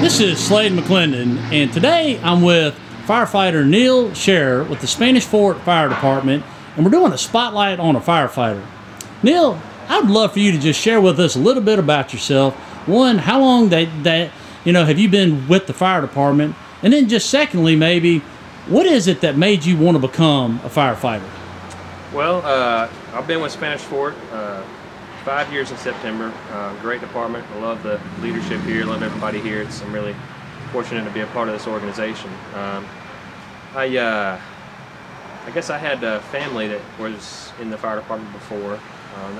This is Slade McClendon, and today I'm with Firefighter Neil Sherer with the Spanish Fort Fire Department, and we're doing a spotlight on a firefighter. Neil, I'd love for you to just share with us a little bit about yourself. One, how long have you been with the fire department? And then just secondly, maybe, what is it that made you want to become a firefighter? Well, I've been with Spanish Fort 5 years in September. Great department. I love the leadership here. Love everybody here. I'm really fortunate to be a part of this organization. I guess I had a family that was in the fire department before,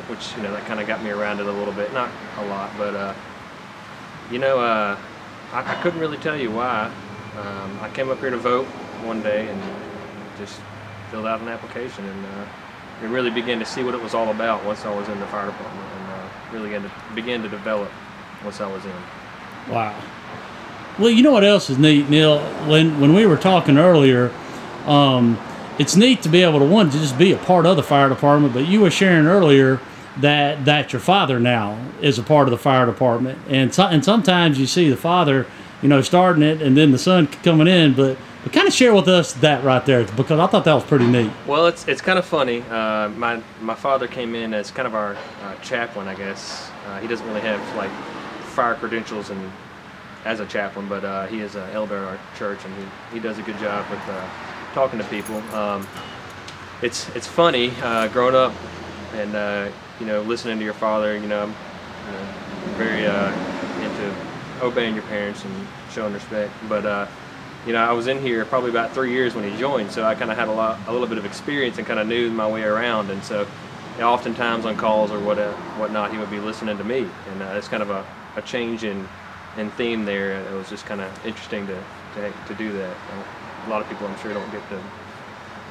which that kind of got me around it a little bit. Not a lot, but I couldn't really tell you why. I came up here to vote one day and just filled out an application and really began to see what it was all about once I was in the fire department, and really began to develop once I was in. Wow. Well, you know what else is neat, Neil? When we were talking earlier, it's neat to be able to just be a part of the fire department, but you were sharing earlier that your father now is a part of the fire department, and sometimes you see the father, starting it and then the son coming in, but kind of share with us that right there, because I thought that was pretty neat. Well, it's kind of funny. My father came in as kind of our chaplain, I guess. He doesn't really have like fire credentials as a chaplain, but he is an elder at our church, and he does a good job with talking to people. It's funny growing up and listening to your father. I'm very into obeying your parents and showing respect, but I was in here probably about 3 years when he joined, so I kind of had a little bit of experience and kind of knew my way around. And so, oftentimes on calls or whatnot, he would be listening to me, and it's kind of a change in theme there. It was just kind of interesting to do that. A lot of people, I'm sure, don't get to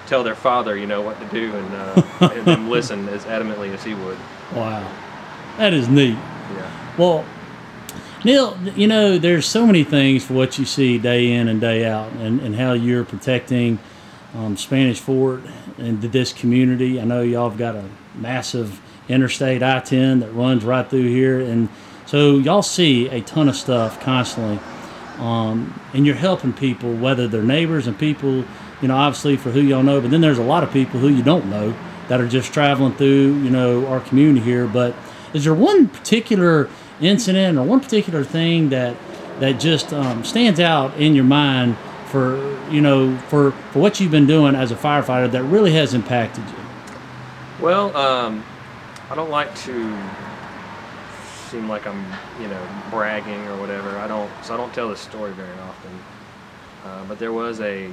tell their father, what to do, and them listen as adamantly as he would. Wow, that is neat. Yeah. Well, Neil, there's so many things for what you see day in and day out, and how you're protecting Spanish Fort and this community. I know y'all have got a massive interstate I-10 that runs right through here, and so y'all see a ton of stuff constantly, and you're helping people, whether they're neighbors and people, obviously for who y'all know, but then there's a lot of people who you don't know that are just traveling through, our community here. But is there one particular incident or one particular thing that just stands out in your mind for what you've been doing as a firefighter that really has impacted you? Well, I don't like to seem like I'm bragging or whatever. I don't tell this story very often, but there was a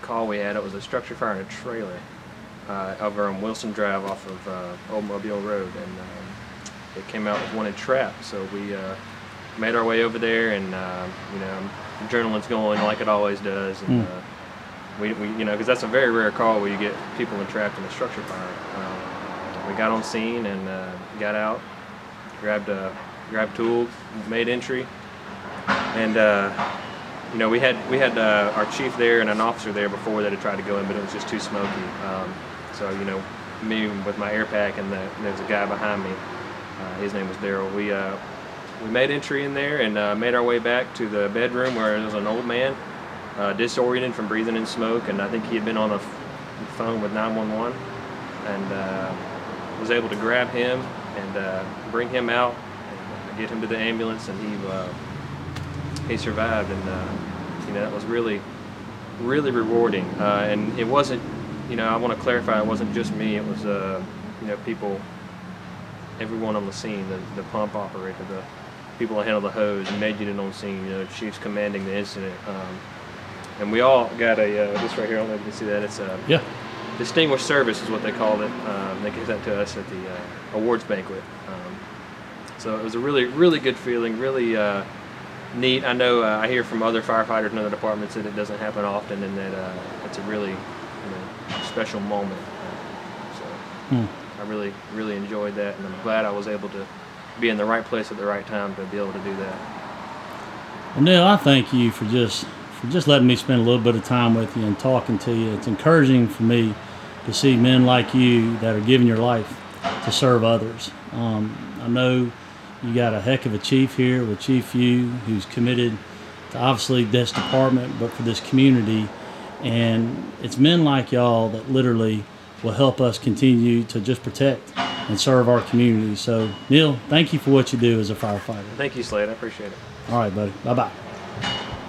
call we had. It was a structure fire in a trailer over on Wilson Drive off of Old Mobile Road, and it came out with wanted trap. So we made our way over there, and adrenaline's going like it always does, and we because that's a very rare call where you get people entrapped in a structure fire. We got on scene and got out, grabbed tools, made entry, and we had our chief there and an officer there before that had tried to go in, but it was just too smoky. So me with my air pack, and there was a guy behind me. His name was Daryl. We made entry in there and made our way back to the bedroom where there was an old man, disoriented from breathing in smoke, and I think he had been on the phone with 911, and was able to grab him and bring him out and get him to the ambulance, and he survived, and that was really, really rewarding. And it wasn't, I want to clarify, it wasn't just me. It was people. Everyone on the scene, the pump operator, the people that handle the hose, and med unit on scene, the chiefs commanding the incident, and we all got this right here. I don't know if you can see that. It's a distinguished service is what they called it. They gave that to us at the awards banquet. So it was a really, really good feeling, really neat. I know I hear from other firefighters in other departments that it doesn't happen often, and that it's a really special moment. I really, really enjoyed that, and I'm glad I was able to be in the right place at the right time to be able to do that. Well, Neil, I thank you for just letting me spend a little bit of time with you and talking to you. It's encouraging for me to see men like you that are giving your life to serve others. I know you got a heck of a chief here with Chief Yu, who's committed obviously this department, but for this community. And it's men like y'all that literally will help us continue to just protect and serve our community. So, Neil, thank you for what you do as a firefighter. Thank you, Slade. I appreciate it. All right, buddy. Bye-bye.